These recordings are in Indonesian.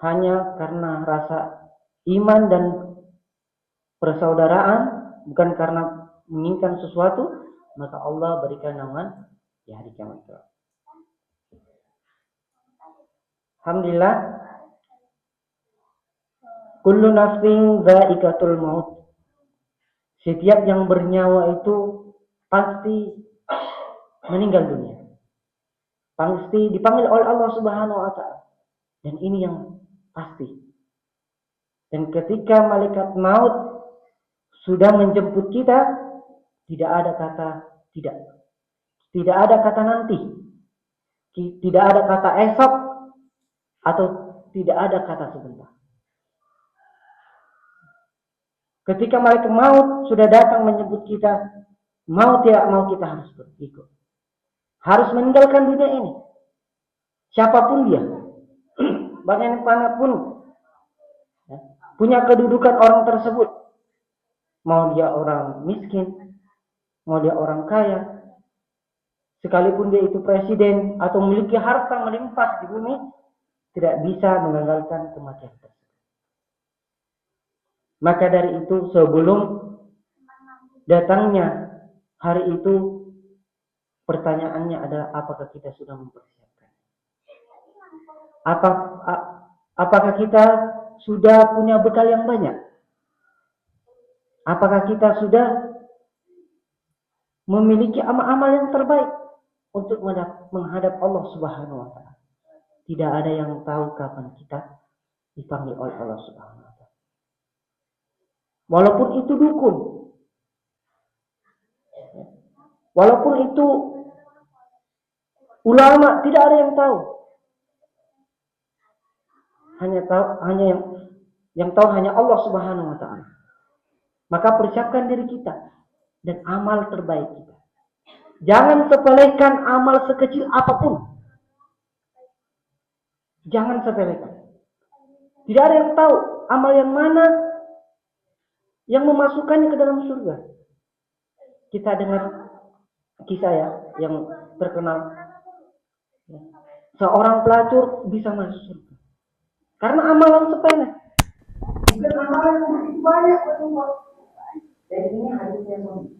hanya karena rasa iman dan persaudaraan, bukan karena menginginkan sesuatu, maka Allah berikan aman di hari kiamat. Alhamdulillah, kullu nafsin dha'iqatul maut. Setiap yang bernyawa itu pasti meninggal dunia. Pasti dipanggil oleh Allah Subhanahu wa taala. Dan ini yang pasti. Dan ketika malaikat maut sudah menjemput kita, tidak ada kata tidak. Tidak ada kata nanti. Tidak ada kata esok atau tidak ada kata sebentar. Ketika malaikat maut sudah datang menjemput kita, mau tidak mau kita harus berikut. Harus meninggalkan dunia ini. Siapapun dia. Bagaimanapun punya kedudukan orang tersebut. Mau dia orang miskin, mau dia orang kaya, sekalipun dia itu presiden atau memiliki harta melimpah di bumi, tidak bisa menggagalkan kematian tersebut. Maka dari itu sebelum datangnya hari itu, pertanyaannya adalah apakah kita sudah mempersiapkan? Apakah kita sudah punya bekal yang banyak? Apakah kita sudah memiliki amal-amal yang terbaik untuk menghadap Allah Subhanahu wa taala? Tidak ada yang tahu kapan kita dipanggil oleh Allah Subhanahu wa taala. Walaupun itu dukun, walaupun itu ulama, tidak ada yang tahu. Hanya yang tahu hanya Allah Subhanahu wa taala. Maka persiapkan diri kita dan amal terbaik kita. Jangan sepelekan amal sekecil apapun. Jangan sepelekan. Tidak ada yang tahu amal yang mana yang memasukkannya ke dalam surga. Kita dengar kisah ya yang terkenal. Seorang pelacur bisa masuk surga karena amalan sepele. Bukan amalan yang begitu banyak betul. Dan ini hadisnya Nabi.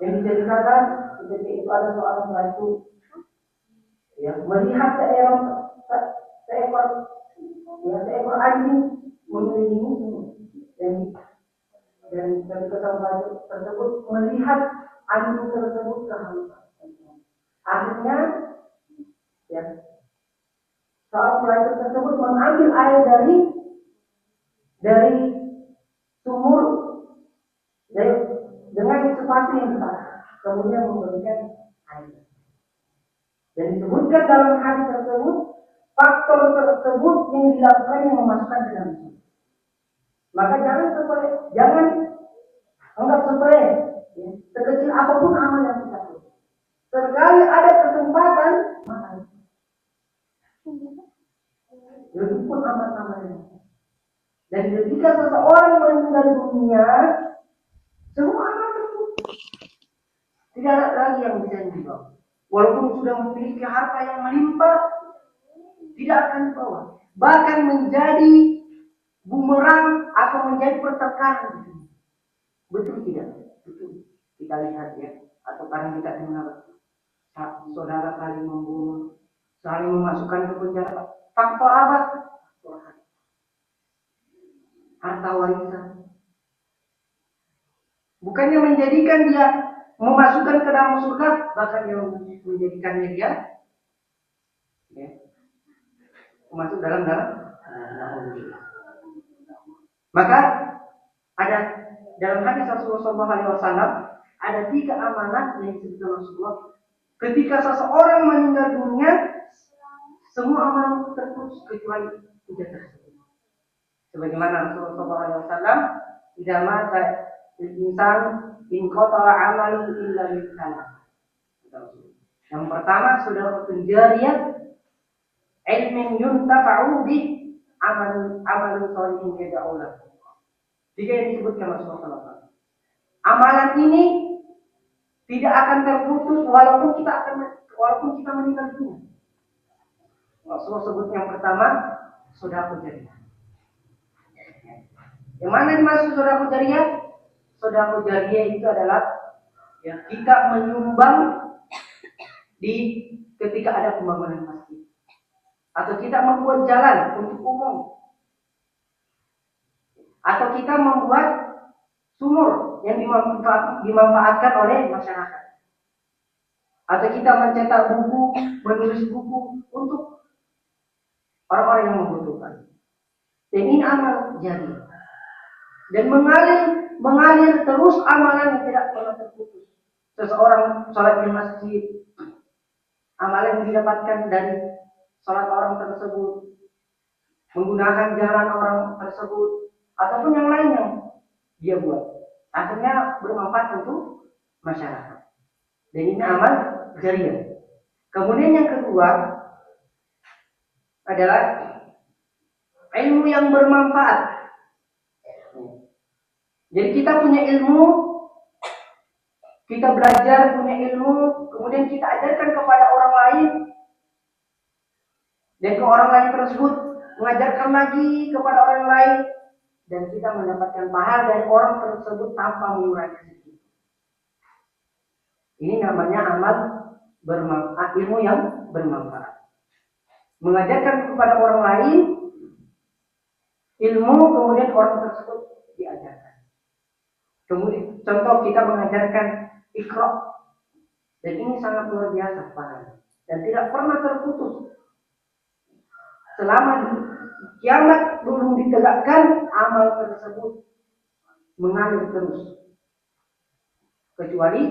Yang diceritakan ketika itu ada seorang pelacur yang melihat seekor anjing mengelilingi dan ketika sang pelacur tersebut melihat anjing tersebut kehausan. Akhirnya saat pelacur tersebut mengambil air dari sumur dengan sepatu yang besar, kemudian memberikan air. Dan disebutkan dalam hadis tersebut, faktor tersebut yang dilakukan yang memasukkan ke dalam surga. Maka jangan anggap sepele, sekecil apapun amal yang kita lakukan. Sekali ada kesempatan, maka itu pun amal-amalnya. Dan ketika seseorang meninggal dunia, semua amal tersebut tidak ada lagi yang bisa dibawa. Walaupun sudah memiliki harta yang melimpah, tidak akan dibawa. Bahkan menjadi bumerang atau menjadi pertengkaran. Betul tidak? Betul. Kita lihat ya. Atau kadang kita dengar saudara saling membunuh, saling memasukkan ke penjara. Faktor apa? Harta warisan. Bukannya menjadikan dia memasukkan ke dalam surga, bahkan yang menjadikannya dia masuk dalam maka ada dalam hadis Rasulullah SAW ada 3 amanat yang disebutkan Rasulullah. Ketika seseorang meninggal dunia, semua amalan terputus kecuali 3 tersebut. Sebagaimana Rasulullah SAW tidak mata insan inqata'a amalu illa min salah. Yang pertama sudah penjarian ilmin yuntafa'u bi amalun sholihin yad'ulah. 3 yang disebutkan Rasulullah SAW. Amalan ini tidak akan terputus walaupun kita meninggal dunia. Rasulullah sebut yang pertama sedekah jariah. Yang mana dimaksud sedekah jariah? Sedekah jariah itu adalah ya, kita menyumbang di ketika ada pembangunan masjid, atau kita membuat jalan untuk umum, atau kita membuat sumur yang dimanfaatkan oleh masyarakat, atau kita mencetak buku, menulis buku untuk orang-orang yang membutuhkan. Dan ini amal jariah. Dan mengalir terus amalan yang tidak pernah terputus. Seseorang sholat di masjid, amalan yang didapatkan dari sholat orang tersebut, menggunakan jalan orang tersebut, ataupun yang lain yang dia buat, akhirnya bermanfaat untuk masyarakat. Dan ini amal jariah. Kemudian yang kedua adalah ilmu yang bermanfaat. Jadi kita punya ilmu, kita belajar punya ilmu, kemudian kita ajarkan kepada orang lain, dan ke orang lain tersebut mengajarkan lagi kepada orang lain, dan kita mendapatkan pahala dari orang tersebut tanpa mengurangi sedikit. Ini namanya amal bermanfaat, ilmu yang bermanfaat. Mengajarkan kepada orang lain ilmu, kemudian orang tersebut diajarkan. Kemudian contoh kita mengajarkan Iqra, dan ini sangat luar biasa pahalanya dan tidak pernah terputus. Selama kiamat belum ditegakkan, amal tersebut mengalir terus kecuali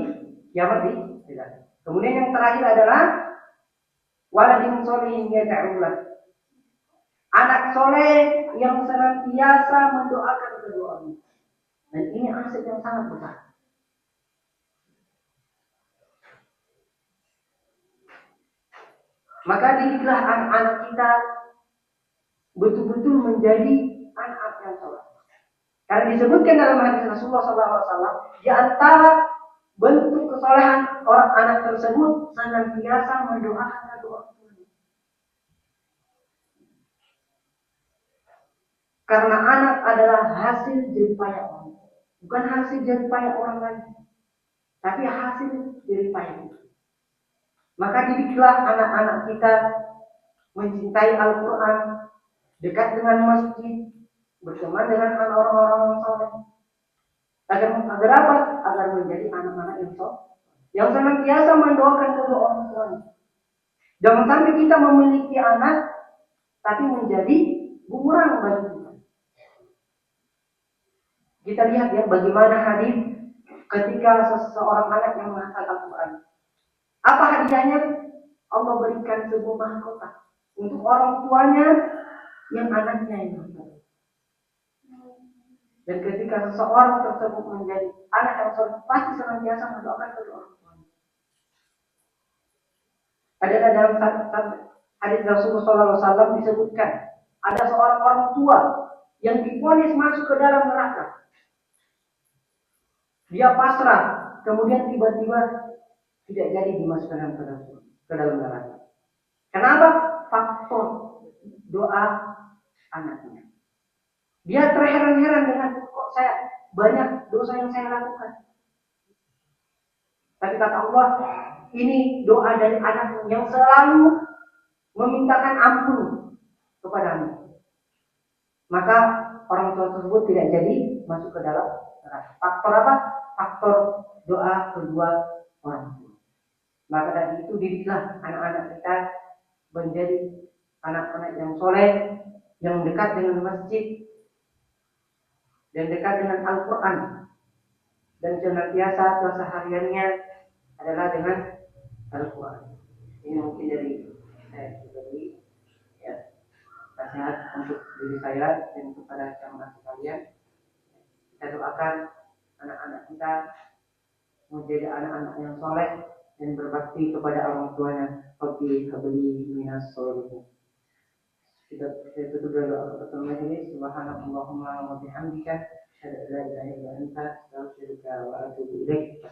kiamat ditegakkan. Kemudian yang terakhir adalah waladin sholihin yad'ulah, anak soleh yang senantiasa mendoakan keduanya. Dan ini aset yang sangat besar. Maka didiklah anak-anak kita betul-betul menjadi anak yang soleh. Karena disebutkan dalam hadis Rasulullah SAW, di antara bentuk kesolehan orang anak tersebut senantiasa mendoakan kedua orang tuanya. Karena anak adalah hasil jeripaya orang, bukan hasil jeripaya orang lain, tapi hasil jeripaya kita. Maka didiklah anak-anak kita mencintai Al-Quran, dekat dengan masjid, berteman dengan orang-orang yang soleh. Agar apa? Agar menjadi anak-anak yang soleh, yang senantiasa mendoakan kedua orang tuanya. Jangan sampai kita memiliki anak, tapi menjadi bumerang bagi kita. Kita lihat ya bagaimana hadis ketika seseorang anak yang menghafal Al-Quran. Apa hadiahnya? Allah berikan sebuah mahkota untuk orang tuanya yang anaknya yang menghafal. Dan ketika seseorang tersebut menjadi anak yang soleh, pasti senantiasa mendoakan kedua orang tuanya. Adalah dalam hadis Rasulullah SAW disebutkan ada seorang orang tua yang divonis masuk ke dalam neraka. Dia pasrah, kemudian tiba-tiba tidak jadi dimasukkan ke dalam neraka. Kenapa? Faktor doa anaknya. Dia terheran-heran dengan kok saya banyak dosa yang saya lakukan. Tapi kata Allah, ini doa dari anak yang selalu memintakan ampun kepadamu. Maka orang tua tersebut tidak jadi masuk ke dalam neraka. Faktor apa? Faktor doa kedua orang tua. Maka dari itu didiklah anak-anak kita menjadi anak-anak yang soleh, yang dekat dengan masjid, dan dekat dengan Al-Quran, dan senantiasa kesehariannya adalah dengan Al-Quran. Ini mungkin dari saya pribadi, ya, nasihat untuk diri saya dan kepada jamaah sekalian. Kita doakan anak-anak kita menjadi anak-anak yang soleh dan berbakti kepada orang tuanya. Rabbi habli minas sholihin. Kita tutup doa pertama ini. Subhanallahumma wa bihamdika, asyhadu an la ilaha illa anta, astaghfiruka wa atubu ilaik.